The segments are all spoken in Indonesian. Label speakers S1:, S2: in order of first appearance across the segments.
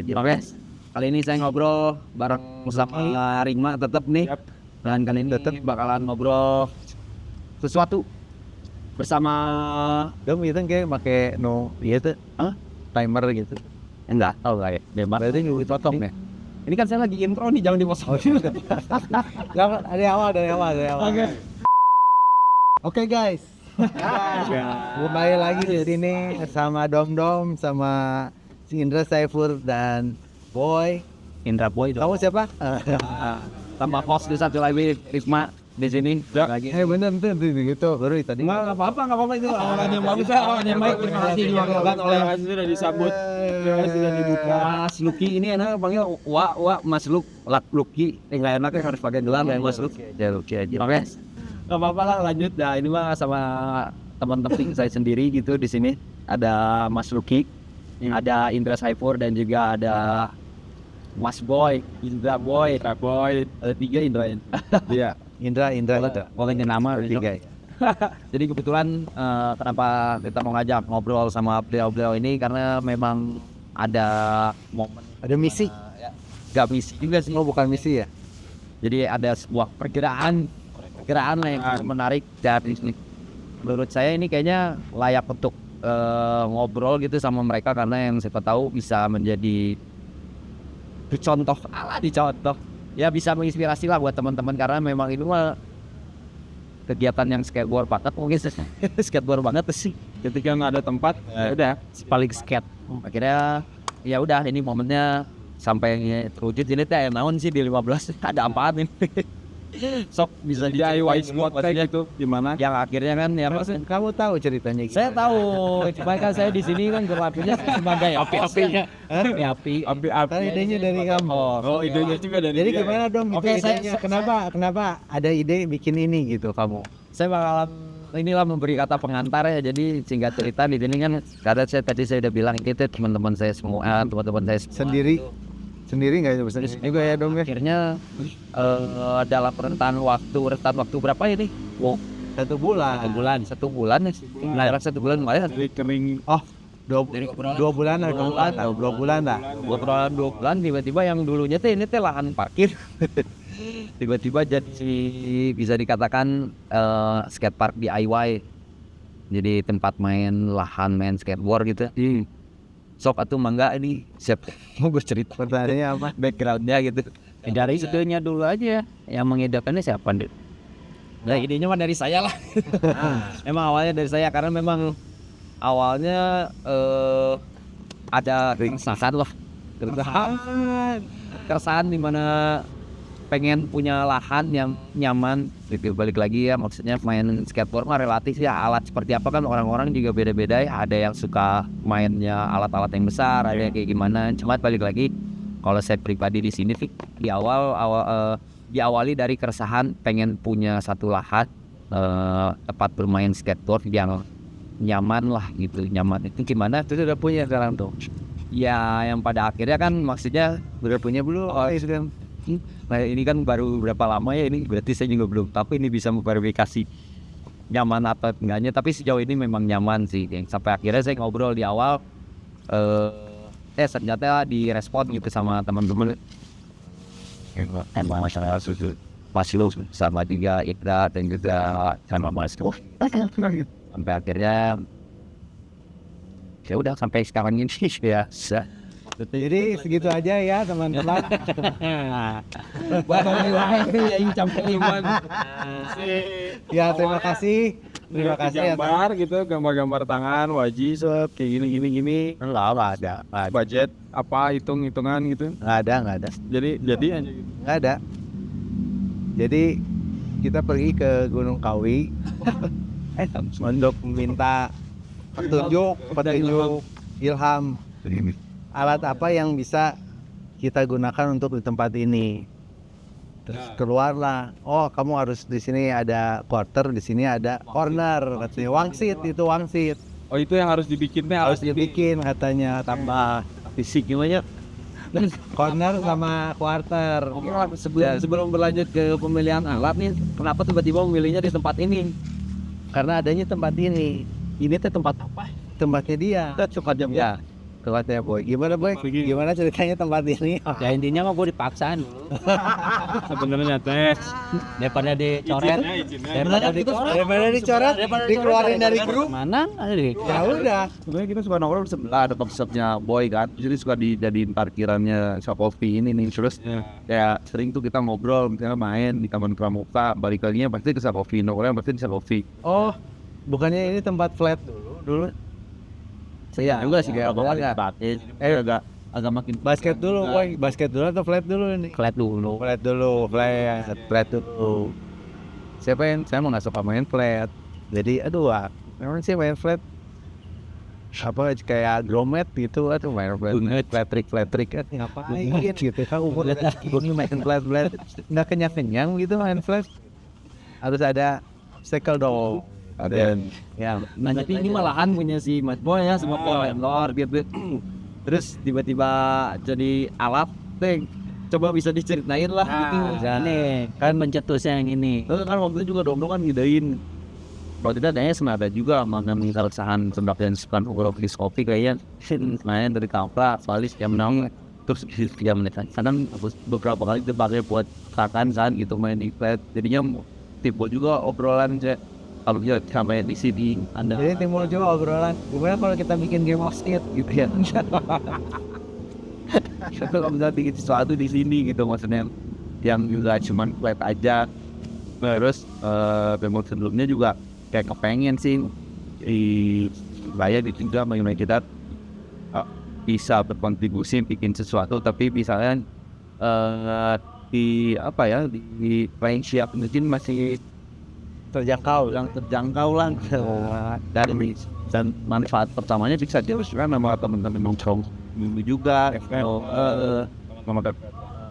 S1: Oke, kali ini saya ngobrol bareng sama Rima tetap nih. Dan kali ini tetap bakalan ngobrol sesuatu bersama
S2: Dom itu kayak pakai tuh timer gitu.
S1: enggak tahu kayak bebas.
S2: Berarti dipotong ya.
S1: Ini kan saya lagi intro nih, jangan dipotong.
S2: Jangan dari awal. Oke guys. Kembali lagi di sini sama Dom sama si Indra Saiful dan Boy.
S1: Indra Boy itu.
S2: Kamu siapa?
S1: Sama host di satu lagi Rima di sini. Lagi.
S2: Bener gitu. Baru tadi.
S1: Enggak apa-apa itu awalnya bagus ya, awalnya baik. Terima kasih diwakilkan oleh
S3: sudah disambut, sudah dibuka.
S1: Mas Lucky. Ini enak panggil Mas Lucky. Enggak enaknya harus pakai gelar ya Mas Lucky. Ya Lucky aja. Oke. Enggak apa-apa lah, lanjut. Nah, ini mah sama teman-teman saya sendiri gitu di sini. Ada Mas Lucky, ada Indra Saiful dan juga ada Mas Boy, Indra Boy. Ada 3 Indra.
S2: Iya. Indra.
S1: Boleh nama 3. Jadi kebetulan kenapa kita mau ngajak ngobrol sama beliau ini karena memang ada momen,
S2: Ada misi.
S1: gak misi juga sih.
S2: Oh, bukan misi ya?
S1: Jadi ada sebuah perkiraan lah yang menarik dari sini. Menurut saya ini kayaknya layak untuk ngobrol gitu sama mereka karena yang siapa tahu bisa menjadi dicontoh ya, bisa menginspirasi lah buat teman-teman karena memang ini mah kegiatan yang skateboard banget mungkin skateboard banget sih.
S3: Ketika nggak ada tempat,
S1: Ya udah paling skate. Akhirnya ya udah ini momennya sampai terwujud. Ini teh naon sih di 15 ada apaan ini? Sok bisa
S3: DIY spot kayak gitu, gimana?
S1: yang akhirnya kan ya
S2: Kamu tahu ceritanya?
S1: saya tahu, cuma kan saya di sini kan berlakunya sebagai api-apinya. Api.
S2: Kan idenya dari kamu.
S3: Oh, idenya juga dari
S2: Jadi
S3: dia.
S2: gimana dong?
S1: Oke,
S2: idenya? Kenapa ada ide bikin ini gitu kamu?
S1: Saya bakalan inilah memberi kata pengantar ya. Jadi singkat cerita di sini kan karena tadi saya udah bilang kita teman-teman saya semua, teman-teman saya semua
S2: Sendiri nggak bisa juga ya dong ya?
S1: akhirnya dalam rentan waktu berapa ini? Wow,
S2: 1 bulan.
S1: satu bulan ya. Nah, 1 bulan kemarin.
S3: Dari kering.
S2: Oh,
S1: Dari
S2: 2 bulan lah. 2 bulan lah.
S1: 2 bulan tiba-tiba yang dulunya teh ini teh lahan parkir. Tiba-tiba jadi bisa dikatakan skatepark DIY. Jadi tempat main skateboard gitu. Sok atuh mangga ini siap mau gue cerita
S2: Pertanyaannya apa?
S1: backgroundnya gitu. Dari idenya dulu aja yang mengidakannya siapa deh? Nah, idenya mah dari saya lah. Emang awalnya dari saya karena memang awalnya ada keresahan di mana pengen punya lahan yang nyaman. Balik lagi ya, maksudnya main skateboard mah relatif ya, alat seperti apa kan orang-orang juga beda-beda ya. Ada yang suka mainnya alat-alat yang besar, ada yang kayak gimana. Cuma balik lagi, kalau saya pribadi di sini sih diawali dari keresahan pengen punya satu lahan tempat bermain skateboard yang nyaman lah gitu. Nyaman itu gimana? Itu udah punya sekarang tuh. Ya yang pada akhirnya kan maksudnya
S2: Udah punya belum?
S1: Oh, sudah. Nah ini kan baru berapa lama ya ini, berarti saya juga belum tahu ini bisa memverifikasi nyaman atau enggaknya, tapi sejauh ini memang nyaman sih. Yang sampai akhirnya saya ngobrol di awal ternyata direspon gitu sama teman-teman. Emang masyarakat masih lo sama juga Ikra dan juga sama Mas sampai akhirnya ya udah sampai sekarang ini ya.
S2: Jadi segitu aja ya teman-teman. Ya terima kasih ya.
S3: Gambar gitu, gambar tangan, wajib, kayak gini.
S2: Enggak ada.
S3: Budget apa, hitungan gitu.
S2: Nggak ada.
S3: Jadi aja gitu.
S2: Nggak ada. Jadi kita pergi ke Gunung Kawi untuk meminta petunjuk, ilham. Alat apa yang bisa kita gunakan untuk di tempat ini. Terus keluarlah, oh kamu harus di sini ada quarter, di sini ada corner, katanya wangsit.
S3: Oh, itu yang harus dibikinnya
S2: Harus dibikin katanya, tambah
S1: Fisik gimana?
S2: corner sama quarter.
S1: Oke lah, sebelum berlanjut ke pemilihan alat nih, kenapa tiba-tiba memilihnya di tempat ini?
S2: Karena adanya tempat ini.
S1: Ini teh tempat apa?
S2: Tempatnya dia.
S1: Kita coba jam ya.
S2: Tempatnya Boy. Gimana Boy? Gimana ceritanya tempat ini?
S4: Ya intinya mah gue dipaksaan dulu.
S3: Sebenarnya tes.
S4: Daripada dicoret.
S2: Daripada dicoret, dikeluarin dari grup.
S4: Mana?
S2: Ya udah.
S1: Sebenarnya kita suka nongkrong sebelah ada konsepnya Boy kan, jadi suka dijadiin parkirannya shop coffee ini nih. Terus kayak sering tuh kita ngobrol, misalnya main di Taman Pramuka, balik laginya pasti ke shop coffee, nongkrongnya pasti di shop coffee.
S2: Oh, bukannya ini tempat flat dulu?
S1: Saya juga sih kayak agak makin
S2: Basket dulu, Boy. Basket dulu atau flat dulu ini?
S4: Flat dulu.
S2: Flat dulu. Saya mau nggak suka main flat. Jadi memang sih main flat. Apa kayak gromet gitu atau main flat trick kan ngapain gitu kan umur ini main flat nggak kenyang gitu main flat. Harus ada cycle dong.
S1: ada
S4: Ya, nah jadi ini malahan punya si Mas Boy ya sama Lor gitu. Terus tiba-tiba jadi alat deh. Coba bisa diceritain lah gitu.
S1: nih
S4: Kan mencetusnya yang ini.
S1: kan waktu itu juga Dom kan ngidein. Waktu itu adanya senada juga mengenai keresahan sendak dan suka ngobrol-ngobrol kopi kayaknya main dari Kampra, Valis jam 6 terus 3 menit kadang beberapa kali dipakai buat kakan kan gitu main di flat. Jadinya tipe juga obrolan kalau dia sampai di sini Anda.
S2: Jadi timbul juga obrolan. Gimana kalau kita bikin game of state gitu ya?
S1: Kalau bisa bikin sesuatu di sini gitu maksudnya yang juga cuman flat aja. Terus demo sebelumnya juga kayak kepengen sih bayar juga bagaimana kita bisa berkontribusi bikin sesuatu tapi misalnya di range yang mungkin masih
S2: Terjangkau.
S1: lah dan manfaat pertamanya bisa terus kan sama teman-teman nongkrong juga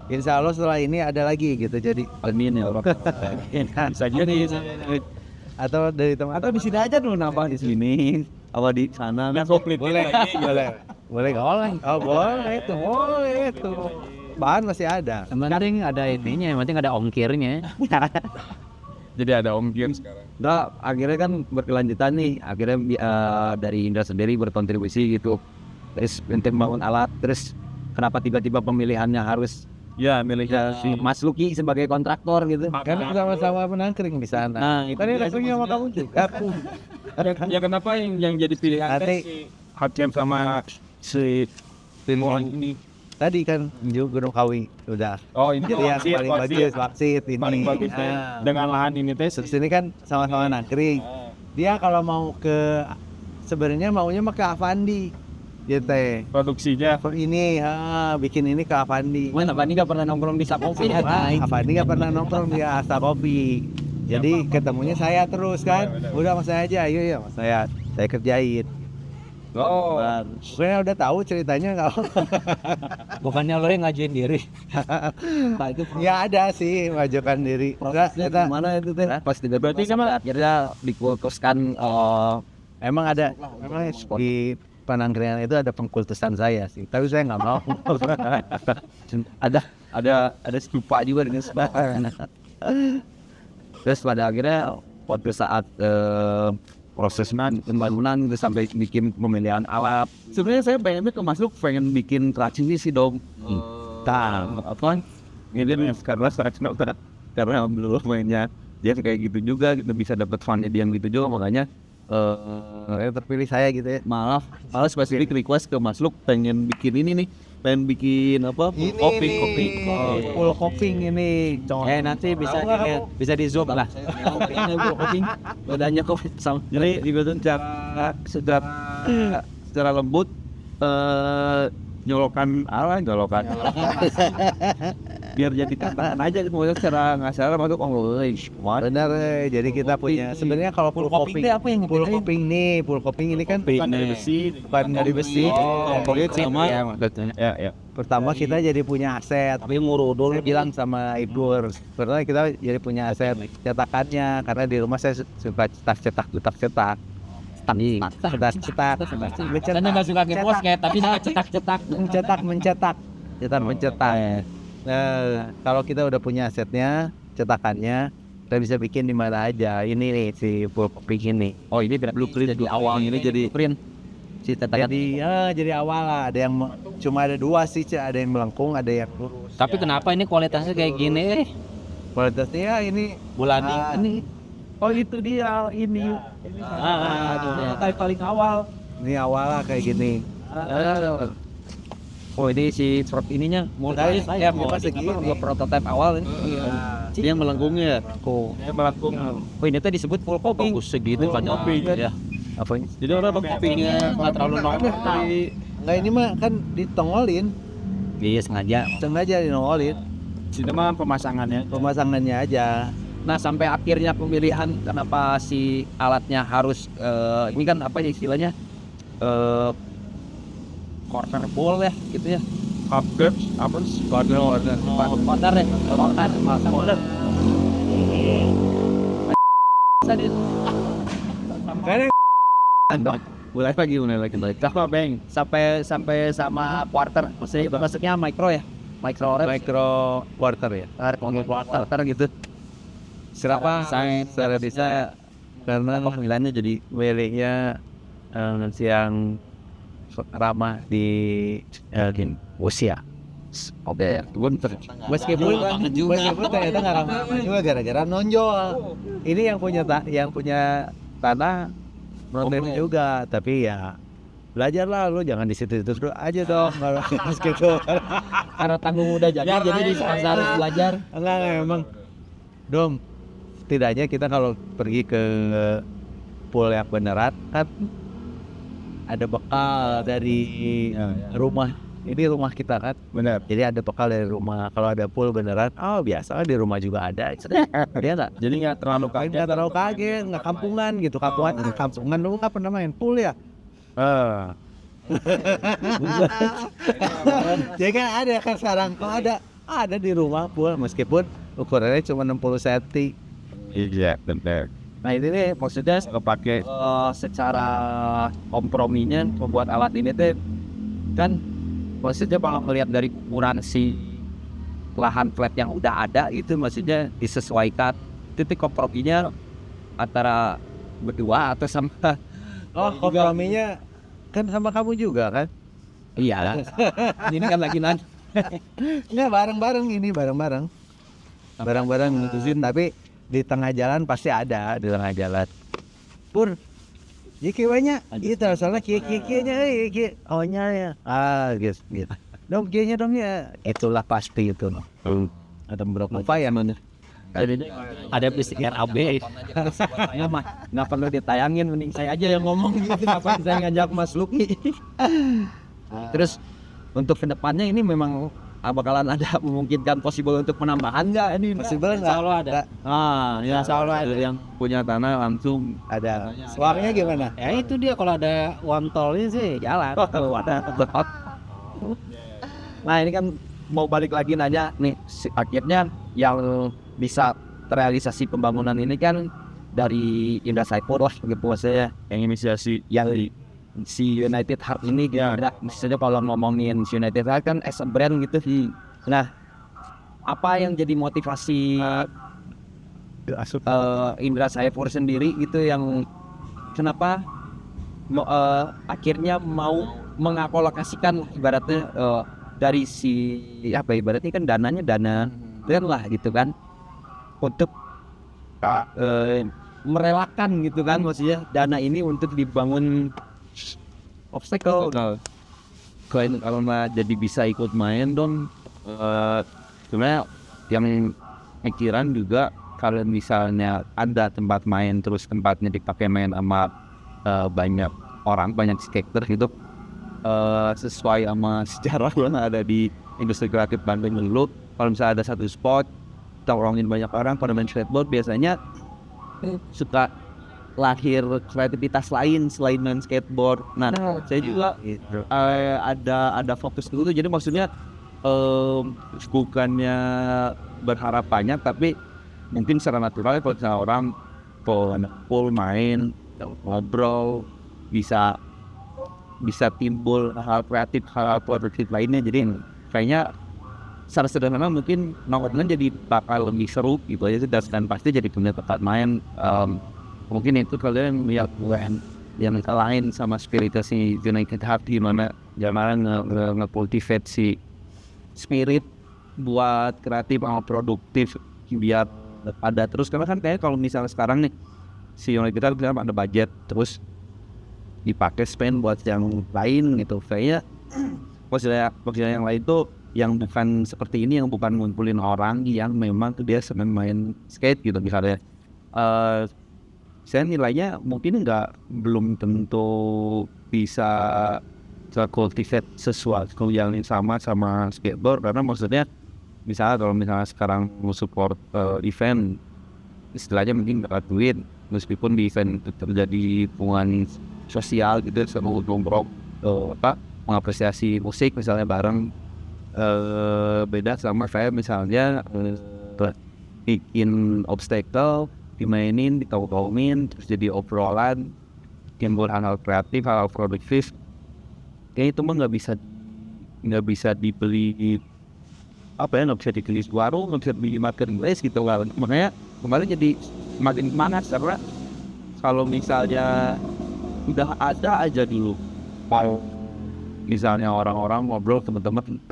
S2: Insya Allah setelah ini ada lagi gitu. Jadi
S1: amin ya Allah. Bisa jadi
S2: atau dari teman
S1: atau di sini aja dulu nambah di sini apa di sana
S2: boleh. Boleh itu. Bahan masih ada.
S4: Yang penting ada ininya, yang penting ada ongkirnya.
S3: Jadi ada ongkir sekarang.
S1: Nah, akhirnya kan berkelanjutan nih. Akhirnya dari Indra sendiri berkontribusi gitu. Terus penting bangun alat. Terus kenapa tiba-tiba pemilihannya harus
S3: Ya, miliknya
S1: si Mas Luki sebagai kontraktor gitu?
S2: Kan sama-sama menangkring di sana.
S1: Nah,
S2: Kan ini langsungnya sama kamu juga.
S3: Ya kenapa yang jadi pilihan
S2: Nanti-
S3: si Hakim sama si Timur ini?
S2: Tadi kan Gunung Kawi udah.
S3: Oh, ini
S2: Yang paling bagus waksit ini.
S3: paling bagus teh.
S2: Nah,
S3: Dengan lahan ini teh
S2: terus ini kan sama-sama nangkring. Dia kalau mau sebenarnya maunya mah ke Avandi. Dia teh
S3: produksinya
S2: ini bikin ini ke Avandi.
S4: Mana Pak ini gak pernah nongkrong di Sapofi ya?
S2: Avandi nggak pernah nongkrong di Asta Kopi. Jadi ketemunya saya terus kan. Udah mas saya aja, ayo ya mas saya kerjain.
S3: Oh,
S2: Pokoknya udah tahu ceritanya nggak?
S4: Bukannya lo yang ngajuin diri. Pak itu
S2: Ya ada sih majukan diri. Enggak, kita
S1: Mana itu teh? Pas tiga
S3: berarti kan
S1: akhirnya dikultuskan
S2: memang ada di penangkringan itu ada pengkultusan saya sih. Tapi saya nggak mau.
S1: ada stupa juga dengan sebaran. Terus pada akhirnya pada saat proses pembangunan itu sampai bikin pemilihan alat. Sebenarnya saya pengen pengen bikin racun ini sih Dom. Apa? Ini karena belum mainnya dia kayak gitu juga kita bisa dapat fundnya dia gitu juga makanya
S2: Terpilih saya gitu ya.
S1: malah spesifik request ke Mas Luk pengen bikin ini nih pengen bikin apa kopi
S2: Full coping ini.
S4: nanti bisa di zoom lah.
S1: kopi badannya kopi sama jadi dibuat secara lembut nyolokan biar jadi tatanan aja mau secara nggak salah masuk
S2: Benar, jadi kita punya sebenarnya kalau full coping
S4: apa yang
S2: full coping ini kan
S3: bukan dari besi.
S2: bukan dari besi.
S1: sama ya
S2: Pertama kita jadi punya aset.
S4: Tapi ngurudul
S2: Saya bilang sama Ibu, pertama kita jadi punya aset cetakannya karena di rumah saya suka cetak.
S4: Karena nggak suka ngepos kayak tapi cetak.
S2: mencetak. Nah, kalau kita udah punya asetnya, cetakannya, kita bisa bikin di mana aja. Ini nih si full coping ini.
S1: oh ini blueprint di awal ini jadi print
S2: Jadi awal lah, ada yang cuma ada 2 sih, ada yang melengkung, ada yang lurus.
S5: Tapi kenapa ini kualitasnya kayak gini?
S2: Kualitasnya ya ini
S5: Bulaning.
S2: ini
S1: Oh itu dia ini. Kayak paling awal.
S2: ini awal lah kayak gini.
S4: Oh ini si truk ininya mulai saya mau
S2: segini.
S4: prototipe awal ini. Dia melengkungnya.
S3: melengkung.
S4: Oh ini tuh disebut full coping.
S5: Bagus segitu banyak ya.
S4: Apa ini?
S3: Jadi orang kopinya nggak terlalu normal.
S2: Enggak, ini mah kan ditongolin,
S4: Iya sengaja.
S2: sengaja dinongolin,
S3: Sini mah pemasangannya.
S2: pemasangannya aja.
S4: Nah sampai akhirnya pemilihan kenapa si alatnya harus ini kan apa ya istilahnya corner ball ya gitu ya.
S3: Upgrade apa sih? Corner.
S4: Corner ya. Corner. Sadin.
S2: Karena
S4: Mulai lagi.
S3: Apa bang?
S4: Sampai sama quarter maksudnya micro ya. Micro
S2: quarter ya.
S4: quarter gitu. Serapa
S2: Secara bisa karena
S4: pemilihannya jadi
S2: miliknya yang ramah di usia.
S4: oke ya.
S2: Meskipun ternyata nggak ramah juga gara-gara nonjol. Ini yang punya tanah nonton juga, tapi ya belajarlah lu, jangan di situ terus aja dong kalau gitu.
S4: Karena tanggung udah jadi harus belajar.
S2: Enggak emang dong. Setidaknya kita kalau pergi ke pool yang beneran kan ada bekal dari rumah. Ini rumah kita kan.
S3: Benar.
S2: Jadi ada bekal dari rumah. Kalau ada pool beneran, oh biasa di rumah juga ada. Dia nggak.
S3: Jadi nggak terlalu kaget.
S2: Nggak terlalu kaget, nggak kampungan gitu. Kampungan lu nggak pernah main pool ya? Jadi kan ada kan sekarang. Kalau ada di rumah pool meskipun ukurannya cuma 60 cm.
S3: Iya benar.
S4: Nah ini nih maksudnya
S3: Kepake.
S4: secara komprominya membuat alat ini tuh kan maksudnya kalau melihat dari ukuran si lahan flat yang udah ada itu maksudnya disesuaikan titik komprominya antara berdua atau sama
S2: Komprominya kan sama kamu juga kan?
S4: iya ini kan lagi nanya
S2: Enggak, bareng-bareng ini, bareng-bareng mutusin, tapi di tengah jalan pasti ada, di tengah jalan. Pur, ya kiwanya, itu soalnya kianya, ohnya ya, gitu. Dong kianya dong ya, itulah pasti itu. Ada beberapa apa ya mana?
S5: Ada basic RAB.
S4: nggak perlu ditayangin, mending saya aja yang ngomong gitu, kenapa saya ngajak Mas Luki. Terus untuk kedepannya ini memang bakalan ada memungkinkan possible untuk penambahan nggak ini?
S2: Possible nggak?
S5: Insya Allah ada.
S4: Ya insya Allah ada yang punya tanah langsung.
S2: Ada. Suaranya gimana?
S5: Ya itu dia kalau ada one tolnya sih jalan.
S4: Nah ini kan mau balik lagi nanya nih, akhirnya yang bisa terrealisasi pembangunan ini kan dari Indra Saipur lah gitu maksudnya,
S3: Yang inisiasi.
S4: yang si United Heart ini gitu. Misalnya kalau ngomongin si United Heart kan as a brand gitu sih. Nah apa yang jadi motivasi Indra Saipur sendiri gitu yang kenapa akhirnya mau mengakolokasikan ibaratnya dari si apa ibaratnya kan dananya dana brand lah gitu kan untuk merelakan gitu kan maksudnya dana ini untuk dibangun obstacle.
S1: Kalian kalau nggak jadi bisa ikut main dong, sebenarnya yang pikiran juga kalau misalnya ada tempat main terus tempatnya dipakai main sama banyak orang, banyak skater gitu, sesuai sama sejarah yang ada di industri kreatif Bandung dulu. Kalau misalnya ada satu spot tongkrongin banyak orang pada main skateboard, biasanya suka lahir kreativitas lain selain main skateboard. Nah, saya juga ada fokus dulu. Jadi maksudnya bukannya berharap banyak, tapi mungkin secara natural kalau misalnya orang full main, ngobrol, bisa timbul hal kreatif, hal produktif lainnya. Jadi kayaknya secara sederhana mungkin nongkrongnya jadi bakal lebih seru gitu aja, dan pasti jadi punya tempat main. Mungkin itu kalian lihat yang lain sama spiritnya si United Heart, gimana nge-cultivate si spirit buat kreatif sama produktif biar ada terus. Karena kan kayak kalau misalnya sekarang nih si United Heart ada budget terus dipakai spend buat yang lain gitu, kayaknya maksudnya yang lain tuh yang bukan seperti ini, yang bukan ngumpulin orang yang memang tuh dia senang main skate gitu misalnya. Saya nilainya mungkin belum tentu bisa cultivate sesuatu yang sama skateboard, karena maksudnya misalnya kalau misalnya sekarang mau support event, istilahnya mungkin dapat duit, meskipun di event itu terjadi hubungan sosial gitu, sama nongkrong mengapresiasi musik misalnya bareng. Beda sama saya misalnya bikin obstacle, dimainin, ditahu-tahuin, terus jadi obrolan, timbul hal-hal kreatif, hal-hal produktif. Kayaknya itu mah nggak bisa dibeli nggak bisa dibeli di warung, nggak bisa dibeli marketplace gitu kan. Makanya kemarin jadi makin semangat, karena kalau misalnya udah ada aja dulu, misalnya orang-orang ngobrol teman-teman,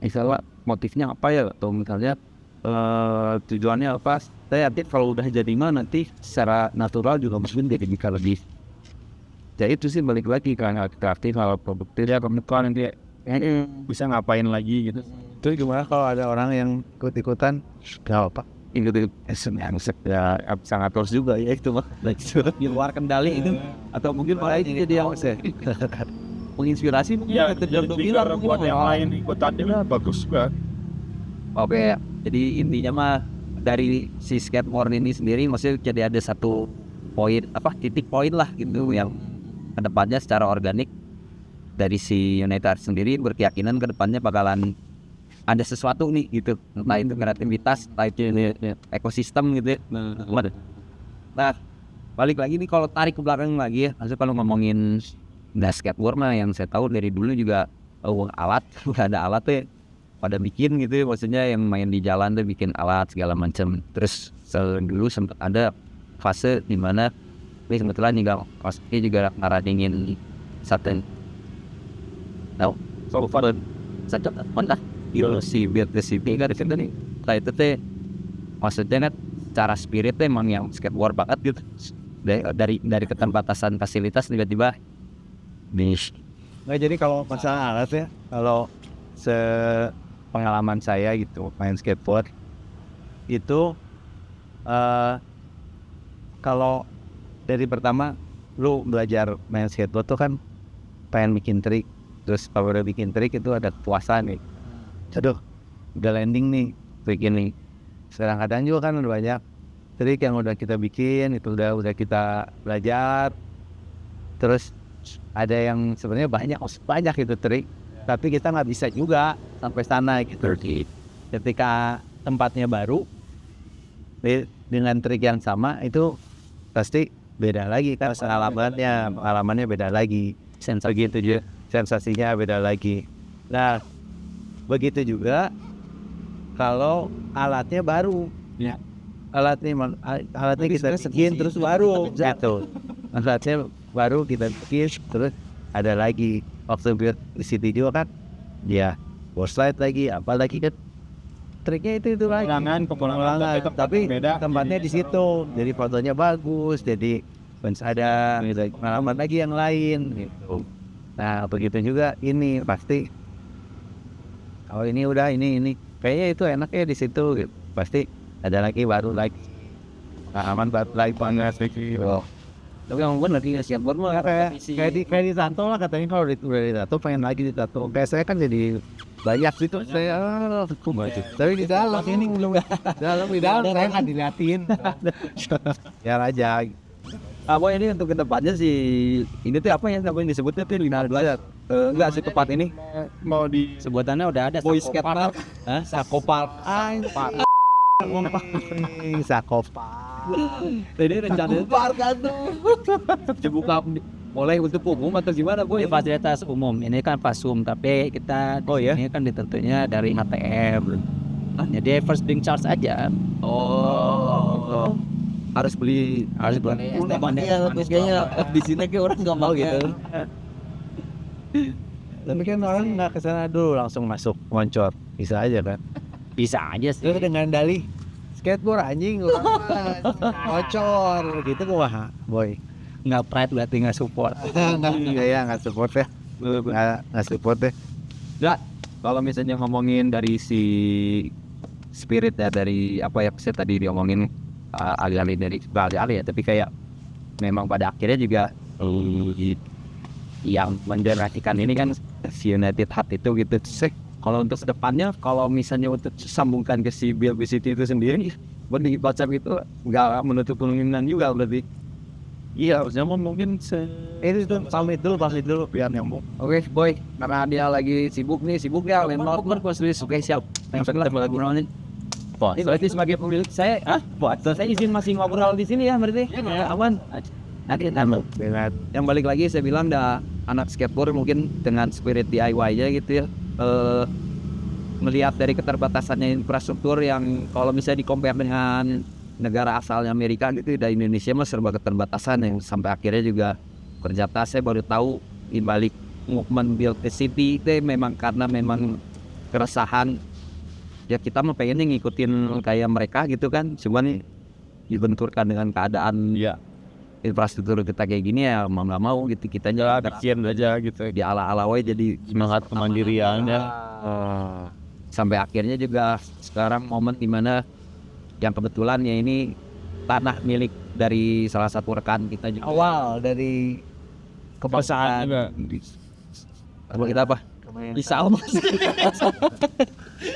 S1: misalnya motifnya apa ya, atau misalnya tujuannya apa, saya yakin kalau udah jadi mah nanti secara natural juga mungkin jadi bisa lebih. Ya itu sih, balik lagi kan hal kreatif, hal produktif ya, kemudian nanti
S3: Bisa ngapain lagi gitu.
S2: Itu gimana kalau ada orang yang ikut-ikutan? Gak apa.
S1: itu ya sangat terus juga ya itu mah di luar kendali itu, atau mungkin malah itu jadi yang menginspirasi mungkin
S3: Ya,
S1: bilang
S3: jadi buat yang lain ikutannya bagus juga.
S1: Oke, jadi intinya mah dari si skateboard ini sendiri maksudnya jadi ada satu poin titik poin lah gitu yang kedepannya secara organik dari si United sendiri berkeyakinan kedepannya bakalan ada sesuatu nih gitu, entah itu kreativitas, entah itu ekosistem gitu ya. Nah, balik lagi nih kalau tarik ke belakang lagi ya, maksudnya kalau ngomongin skateboard mah yang saya tahu dari dulu juga alat, udah ada alat tuh ya, pada bikin gitu ya, maksudnya yang main di jalan tuh bikin alat segala macam. Terus dulu sempat ada fase dimana ini kebetulan juga Koski juga ngarangin satu satu mana si biar si kan itu nih, nah itu teh maksudnya kan cara spiritnya emang yang skateboard banget gitu, dari keterbatasan fasilitas tiba-tiba niche.
S2: Nggak, jadi kalau masalah alat ya, kalau pengalaman saya gitu main skateboard itu kalau dari pertama lu belajar main skateboard tuh kan pengen bikin trik, terus kalau udah bikin trik itu ada kepuasan nih, aduh udah landing nih trik ini. Sekarang kadang juga kan udah banyak trik yang udah kita bikin, itu udah kita belajar, terus ada yang sebenarnya banyak itu trik, tapi kita nggak bisa juga sampai sana gitu. Ketika tempatnya baru dengan trik yang sama itu pasti beda lagi kan, pengalamannya beda lagi, sensasinya beda lagi. Nah begitu juga kalau alatnya baru ya, alatnya kita bikin terus baru jatuh, alatnya baru kita bikin terus ada lagi waktu di situ juga kan dia board slide lagi apalagi kan, triknya itu lagi pengulangan, tapi
S3: beda,
S2: tempatnya di situ, jadi fotonya bagus, jadi ada pengalaman lagi yang lain gitu. Nah begitu juga ini pasti, oh ini udah ini kayaknya itu enaknya di situ gitu. Pasti ada lagi baru lagi pengalaman baru lagi banget gitu. Tapi yang benar lagi skateboard mah kayak di tato lah katanya, kalau udah ditato pengen lagi ditato. Kayak saya kan jadi banyak gitu, saya tapi di dalam ini belum di dalam saya nggak diliatin ya aja.
S1: Apa ini untuk kedepannya sih ini tuh apa yang disebutnya tuh linear belajar enggak sih tempat ini
S3: Mau di
S5: Sebutannya udah ada.
S1: boy skate park,
S5: Sakopark.
S2: Sakopa.
S1: jadi rencananya park tuh dibuka boleh untuk umum atau gimana boy?
S5: Ini fasilitas umum. Ini kan Fasum, tapi kita ini kan ditentunya dari HTM. Jadi first being charge aja.
S1: harus beli
S5: Iya, terus kayaknya di sini kayak orang nggak mau gitu.
S2: Tapi kan orang nggak kesana dulu langsung masuk moncor, bisa aja kan?
S1: bisa aja sih.
S2: Terus dengan dalih skateboard anjing orang mah moncor gitu kumaha boy.
S5: Nggak pride berarti nggak support.
S2: Nggak support ya, nggak support deh.
S4: Nggak, kalau misalnya ngomongin dari si spirit ya, dari apa yang saya tadi diomongin alih-alih dari alih-alih ya, tapi kayak memang pada akhirnya juga yang menderasikan ini kan si United Heart itu gitu. Kalau untuk kedepannya, kalau misalnya untuk sambungkan ke si Bill City itu sendiri, buat di WhatsApp itu nggak menutup kemungkinan juga berarti. Iya, harusnya mungkin
S2: Itu tuh pamit dulu biar nyambung.
S4: Oke, boy, karena dia lagi sibuk ya, landlord posisi. Oke, siap. Yang setelah ngobrol nih. Bos, berarti sebagai pemilik saya, bos, saya izin masih ngobrol di sini ya berarti. Ya, aman. Nanti tambah. Yang balik lagi saya bilang dah anak skateboard mungkin dengan spirit DIY-nya gitu ya. Melihat dari keterbatasannya infrastruktur yang kalau misalnya di-compare dengan negara asalnya Amerika gitu, dari Indonesia mah serba keterbatasan yang sampai akhirnya juga ternyata saya baru tahu di balik movement Build the City itu memang karena memang keresahan ya, kita mah pengennya ngikutin kayak mereka gitu kan, cuman dibenturkan dengan keadaan
S3: Iya.
S4: infrastruktur kita kayak gini ya mau nggak mau gitu, kita
S3: Ya, kasihan aja gitu.
S4: di ala-ala jadi
S3: Semangat kemandirian ya.
S4: sampai akhirnya juga sekarang momen dimana yang kebetulan ya ini tanah milik dari salah satu rekan kita juga.
S2: Awal dari
S3: Kebangsaan juga.
S4: Apa kita apa? Bisa mas.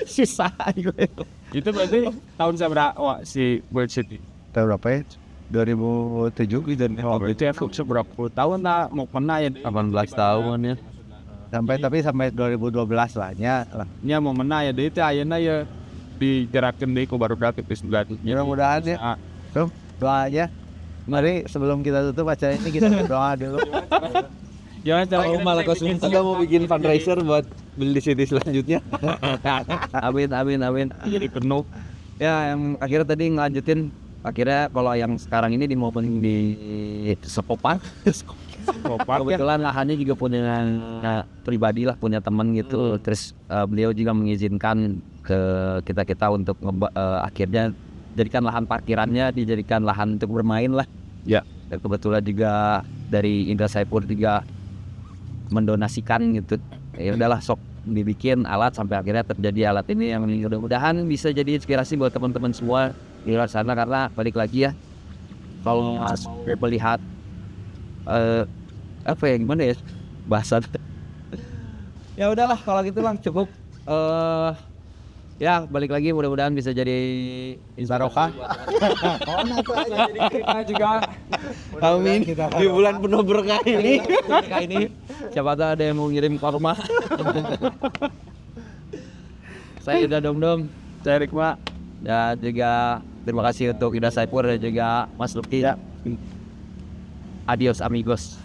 S4: Susah gue.
S3: Itu berarti tahun seberapa si World City?
S2: tahun berapa ya? 2007 dan
S3: Oh, berarti ya seberapa puluh tahun lah mau pernah ya.
S4: 18 tahun ya.
S2: sampai 2012 lah nya lah.
S3: Nya mau menang ya, dari itu ayeuna ya digerakkan deh, baru berarti
S2: Mudah-mudahan ya. Tuh, doanya. Mari sebelum kita tutup acara ini kita berdoa dulu.
S3: Jangan cara
S5: malah kosong.
S2: Kita mau bikin fundraiser buat beli di city selanjutnya.
S4: Amin.
S3: jadi penuh.
S4: Ya yang akhirnya tadi ngelanjutin, akhirnya kalau yang sekarang ini di momen di Sepopan. Kebetulan lahannya juga punya pribadi lah, punya teman gitu. Terus beliau juga mengizinkan ke kita untuk akhirnya jadikan lahan parkirannya dijadikan lahan untuk bermain lah.
S3: Ya.
S4: Dan kebetulan juga dari Indra Saipur juga mendonasikan gitu. Ya udahlah sok dibikin alat sampai akhirnya terjadi alat ini yang mudah-mudahan bisa jadi inspirasi buat teman-teman semua di luar sana, karena balik lagi ya kalau melihat apa ya gimana ya bahasa ya udahlah kalau gitu lang cukup ya balik lagi mudah-mudahan bisa jadi
S2: Barokah.
S3: Kita juga
S2: Amin. Di bulan penuh berkah ini.
S4: kayak ini siapa tahu ada yang mau ngirim korma. Saya udah dom
S3: saya Rikma.
S4: dan juga terima kasih untuk Ida Saipur dan juga Mas Luki. Adios amigos.